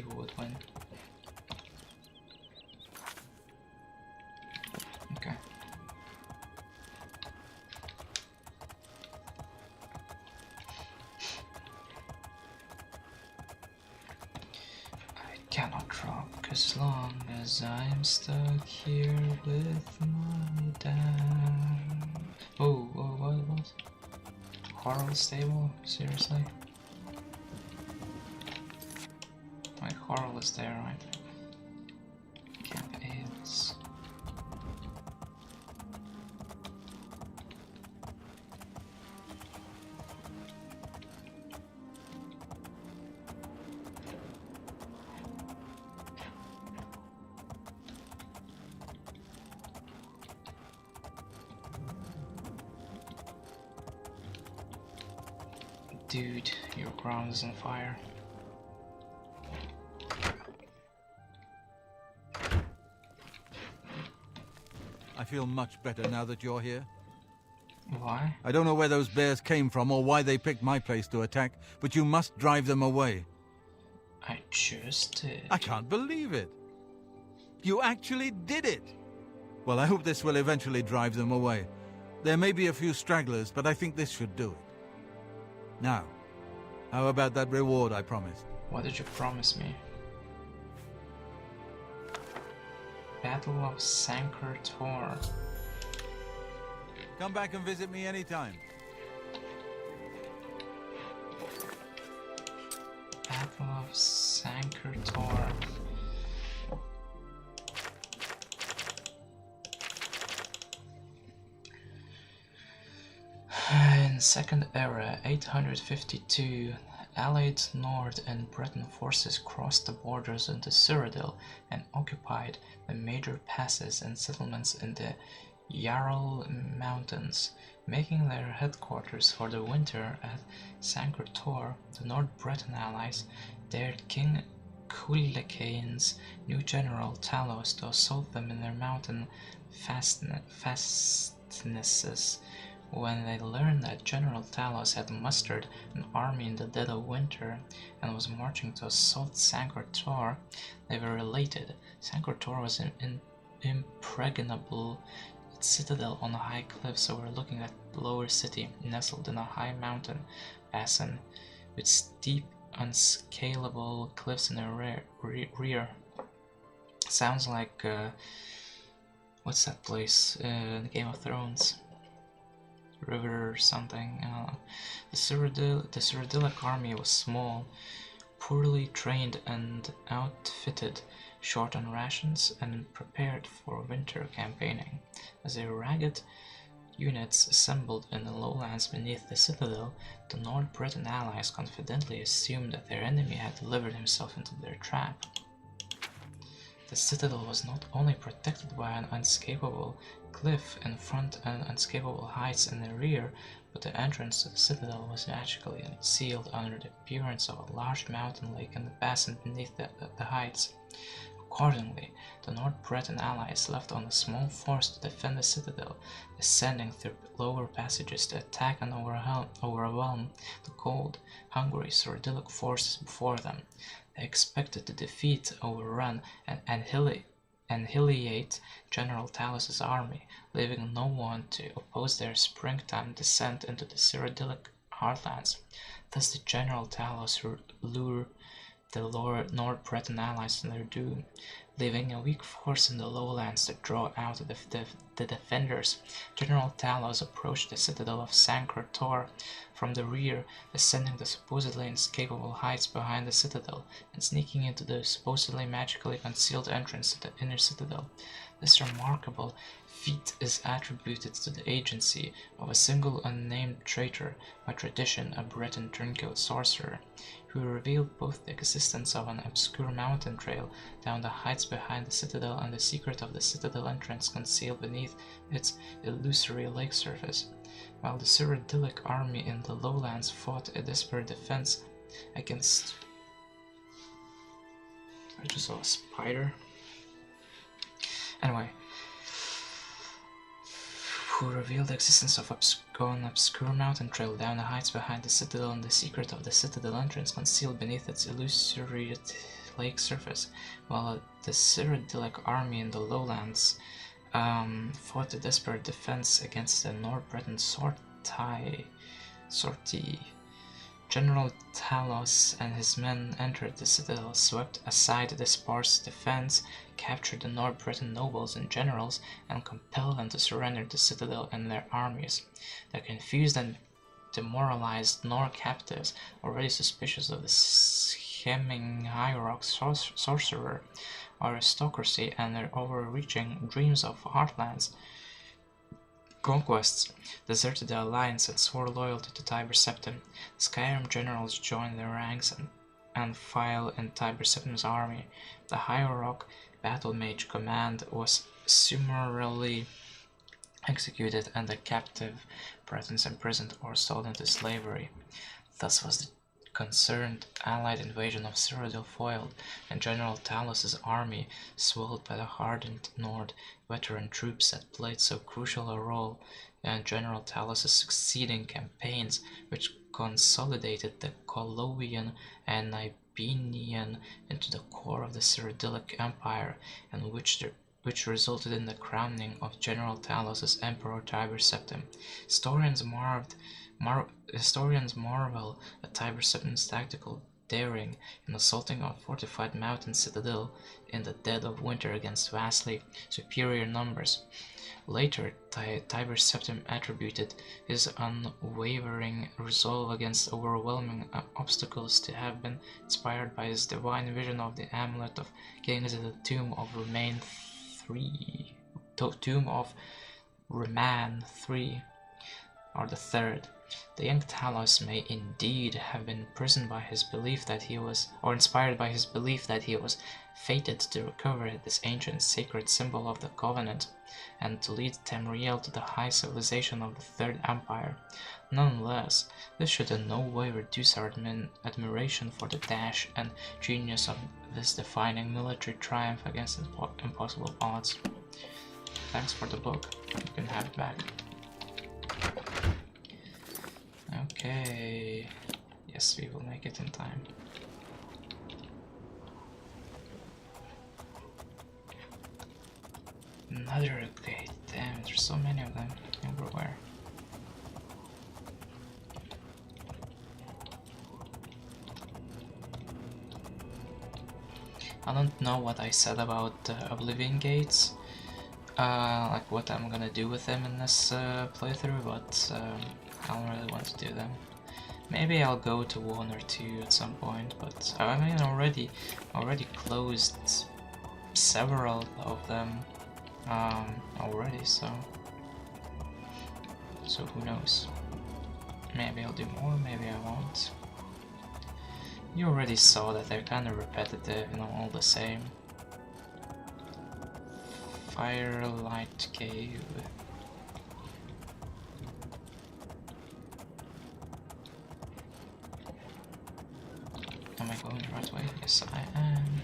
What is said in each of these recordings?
who would win. Okay. I cannot drop as long as I'm stuck here with my dad. Oh, what? Coral stable? Seriously? My coral is there, right? Camp ales. Dude, your ground is on fire. I feel much better now that you're here. Why? I don't know where those bears came from or why they picked my place to attack, but you must drive them away. I just did. I can't believe it. You actually did it. Well, I hope this will eventually drive them away. There may be a few stragglers, but I think this should do it. Now, how about that reward I promised? What did you promise me? Battle of Sankar Tor. Come back and visit me anytime. Battle of Sankar Tor. In Second Era, 852, Allied Nord and Breton forces crossed the borders into Cyrodiil and occupied the major passes and settlements in the Jarl Mountains, making their headquarters for the winter at Sankar Tor. The North Breton allies dared King Cuchulainn's new general Talos to assault them in their mountain fastnesses. When they learned that General Talos had mustered an army in the dead of winter and was marching to assault Sankar Tor, they were elated. Sankar Tor was an impregnable citadel on high cliffs overlooking a lower city, nestled in a high mountain basin with steep, unscalable cliffs in the rear. Sounds like what's that place in Game of Thrones? River or something. The Cyrodiilic army was small, poorly trained and outfitted, short on rations, and prepared for winter campaigning. As a ragged units assembled in the lowlands beneath the citadel, the North Breton allies confidently assumed that their enemy had delivered himself into their trap. The citadel was not only protected by an unscalable cliff in front and unscalable heights in the rear, but the entrance to the citadel was magically concealed under the appearance of a large mountain lake in the basin beneath the heights. Accordingly, the North Breton allies left on a small force to defend the citadel, descending through lower passages to attack and overwhelm the cold, hungry Cyrodiilic forces before them. They expected to defeat, overrun, and annihilate General Talos' army, leaving no one to oppose their springtime descent into the Cyrodiilic heartlands. Thus did General Talos lure the North Breton allies to their doom, leaving a weak force in the lowlands to draw out the defenders. General Talos approached the citadel of Sankar Tor from the rear, descending the supposedly inescapable heights behind the citadel and sneaking into the supposedly magically concealed entrance to the inner citadel. This remarkable feat is attributed to the agency of a single unnamed traitor, by tradition a Breton turncoat sorcerer, who revealed both the existence of an obscure mountain trail down the heights behind the citadel and the secret of the citadel entrance concealed beneath its illusory lake surface. While the Cyrodiilic army in the lowlands fought a desperate defense against... I just saw a spider. Anyway, who revealed the existence of an obscure mountain trail down the heights behind the citadel and the secret of the citadel entrance concealed beneath its illusory lake surface, while the Cyrodiilic army in the lowlands fought a desperate defense against the North Breton sortie. General Talos and his men entered the citadel, swept aside the sparse defense, captured the North Breton nobles and generals, and compelled them to surrender the citadel and their armies. The confused and demoralized Nor captives, already suspicious of the scheming High Rock sorcerer, aristocracy, and their overreaching dreams of Heartlands conquests, deserted the alliance and swore loyalty to Tiber Septim. The Skyrim generals joined their ranks and filed in Tiber Septim's army. The High Rock battle mage command was summarily executed, and the captive Bretons imprisoned or sold into slavery. Thus was the concerned allied invasion of Cyrodiil foiled, and General Talos' army, swelled by the hardened Nord veteran troops that played so crucial a role in General Talos' succeeding campaigns, which consolidated the Colovian and Nibenian into the core of the Cyrodiilic Empire, and which resulted in the crowning of General Talos as Emperor Tiber Septim. Historians marvel at Tiber Septim's tactical daring in assaulting a fortified mountain citadel in the dead of winter against vastly superior numbers. Later, Tiber Septim attributed his unwavering resolve against overwhelming obstacles to have been inspired by his divine vision of the amulet of kings in the tomb of Reman III, or the Third. The young Talos may indeed have been imprisoned by his belief that he was, or inspired by his belief that he was fated to recover this ancient sacred symbol of the Covenant, and to lead Tamriel to the high civilization of the Third Empire. Nonetheless, this should in no way reduce our admiration for the dash and genius of this defining military triumph against impossible odds. Thanks for the book. You can have it back. Okay. Yes, we will make it in time. Another gate. Damn, there's so many of them everywhere. I don't know what I said about Oblivion gates, like what I'm gonna do with them in this playthrough, but I don't really want to do them. Maybe I'll go to one or two at some point, but I mean already closed several of them already, so who knows? Maybe I'll do more, maybe I won't. You already saw that they're kind of repetitive, you know, all the same. Firelight Cave. Am I going the right way? Yes, I am.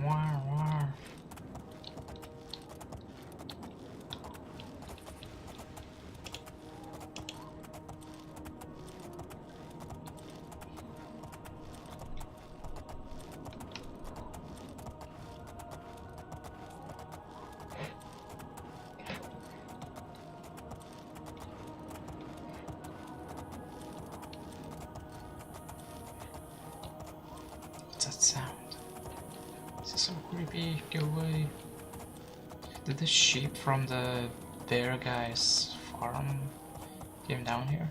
War, war. What's that sound? This is so creepy. Go away. Did the sheep from the bear guy's farm came down here?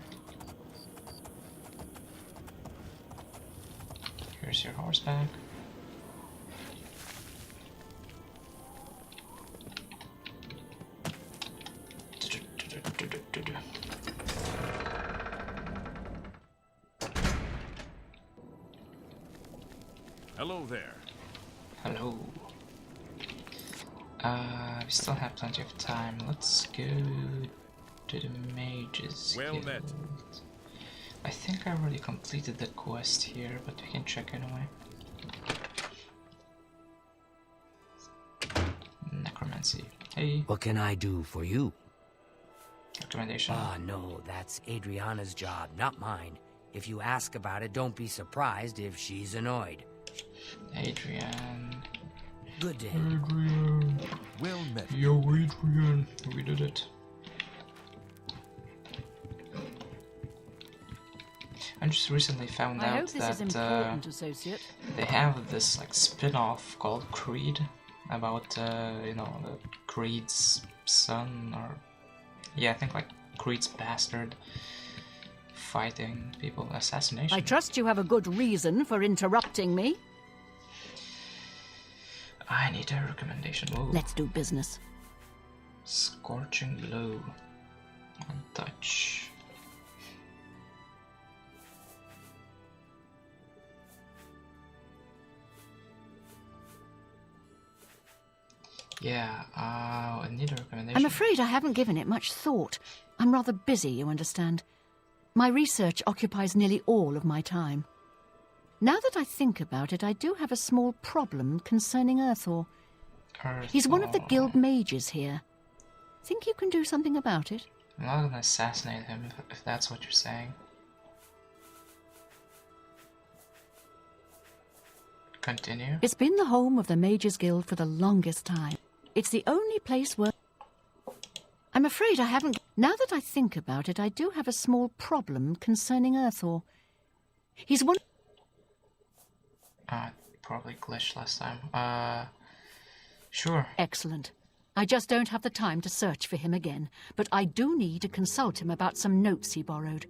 Here's your horseback. Hello there. Hello. We still have plenty of time. Let's go to the Mage's Well met. Guild. I think I already completed the quest here, but we can check anyway. Necromancy. Hey, What can I do for you? recommendation. Ah, no, that's Adriana's job, not mine. If you ask about it, don't be surprised if she's annoyed. Adrian. Good day. Adrian. Well met. Yo, Adrian. We did it. I just recently found I out hope this is important, Associate. they have this like spin-off called Creed about you know, the Creed's son, or yeah, I think like Creed's bastard fighting people, assassination. I trust you have a good reason for interrupting me. I need a recommendation. Ooh. Let's do business. Scorching glow. Untouch. Yeah, I need a recommendation. I'm afraid I haven't given it much thought. I'm rather busy, you understand. My research occupies nearly all of my time. Now that I think about it, I do have a small problem concerning Earthor. He's one of the guild mages here. Think you can do something about it? I'm not gonna assassinate him if that's what you're saying. Continue. It's been the home of the Mages Guild for the longest time. It's the only place where... I'm afraid I haven't... Now that I think about it, I do have a small problem concerning Earthor. He's one... Probably glitched last time. Sure. Excellent. I just don't have the time to search for him again, but I do need to consult him about some notes he borrowed.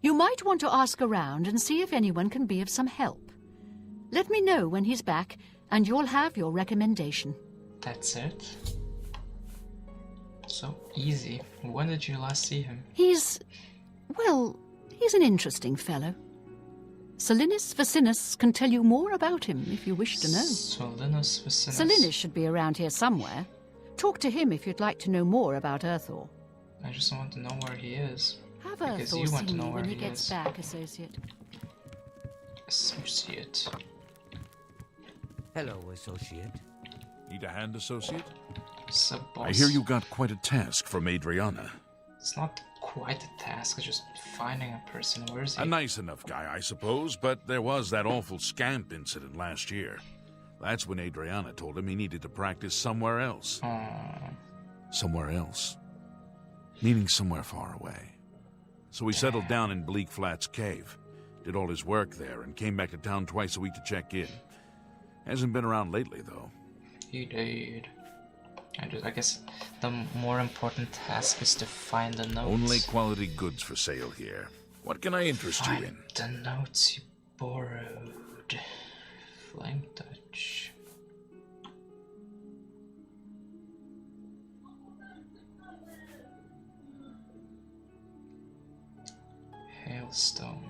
You might want to ask around and see if anyone can be of some help. Let me know when he's back, and you'll have your recommendation. That's it? So easy. When did you last see him? He's an interesting fellow. Solinus Vacinus can tell you more about him if you wish to know. Solinus Vacinus. Solinus should be around here somewhere. Talk to him if you'd like to know more about Earthor. I just want to know where he is. Have Because Earthor you want to see know me where when he he gets is. back, Associate. Associate. Hello, Associate. Need a hand, associate? Sub-boss. I hear you got quite a task from Adriana. It's not quite a task, it's just finding a person. Where is he? A nice enough guy, I suppose, but there was that awful scamp incident last year. That's when Adriana told him he needed to practice somewhere else. Somewhere else. Meaning somewhere far away. So he settled down in Bleak Flats Cave, did all his work there, and came back to town twice a week to check in. Hasn't been around lately, though. He did. I guess the more important task is to find the notes. Only quality goods for sale here. What can I interest you in? The notes you borrowed. Flame touch. Hailstone.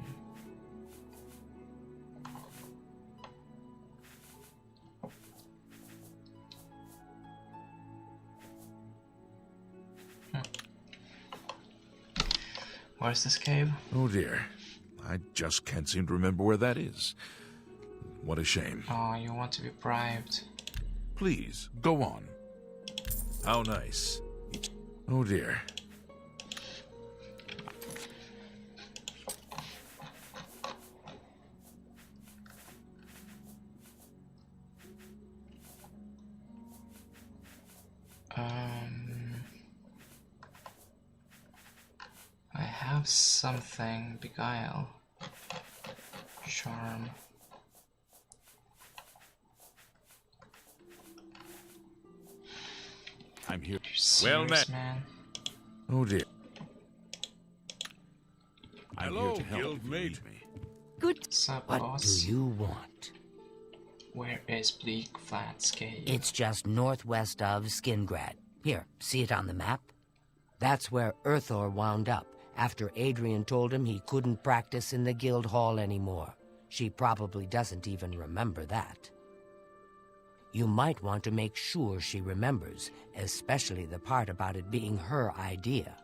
Where's this cave? Oh dear. I just can't seem to remember where that is. What a shame. Oh, you want to be bribed. Please, go on. How nice. Oh dear. I have something. Beguile. Charm. I'm here. You're serious, Well met. man. Oh dear. Hello, I'm here to help guild if you mate. need me. Good. Sup, What boss? do you want? Where is Bleak Flats Cave? It's just northwest of Skingrad. Here, see it on the map? That's where Earthor wound up, after Adrian told him he couldn't practice in the guild hall anymore. She probably doesn't even remember that. You might want to make sure she remembers, especially the part about it being her idea.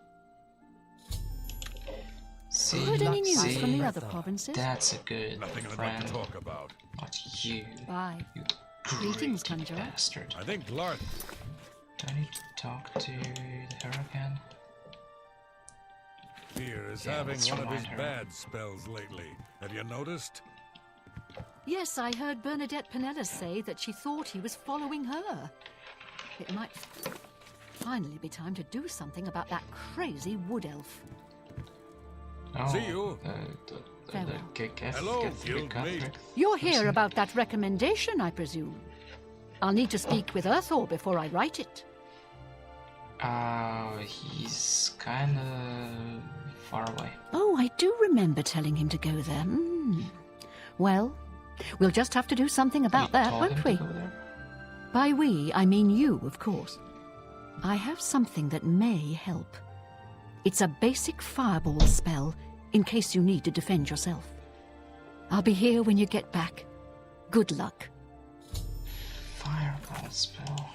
See, Heard any news see, from the other provinces? that's a good Nothing I'd like friend. to talk about. Not you, Bye. you Greetings, greedy Conjurer. bastard. I think Larth. Do I need to talk to her again? here is Yeah, having let's one of his remind her. bad spells lately. Have you noticed? Yes, I heard Bernadette Pinellas say that she thought he was following her. It might finally be time to do something about that crazy wood elf. Oh, See you. The Farewell. Hello, Guthric. guildmate. You're here about that recommendation, I presume. I'll need to speak with Earthor before I write it. He's kinda far away. Oh, I do remember telling him to go there. Well, we'll just have to do something about You that, told won't him we? to go there? By we, I mean you, of course. I have something that may help. It's a basic fireball spell, in case you need to defend yourself. I'll be here when you get back. Good luck. Fireball spell.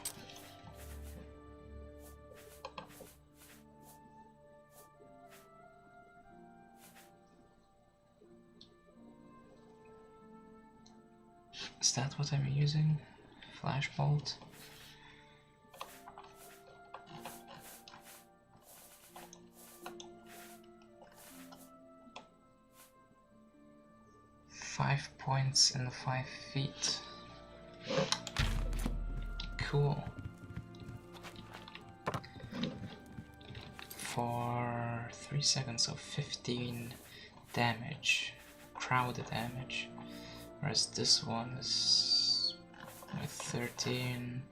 Is that what I'm using? Flashbolt? Five points in the 5 feet. Cool. For 3 seconds of 15 damage, crowd damage, whereas this one is with 13.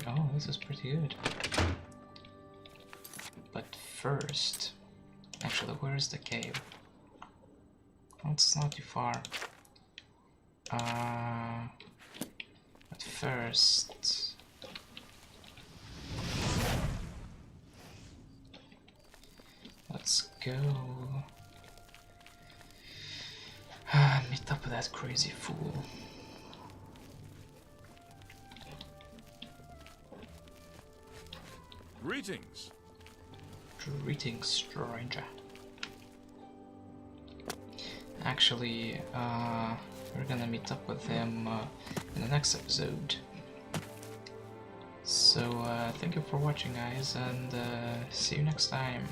Oh, this is pretty good. But first, actually, where is the cave? Oh, it's not too far. But first, let's go meet up with that crazy fool. Greetings. Greetings, stranger. Actually, we're gonna meet up with him in the next episode. So, thank you for watching, guys, and see you next time.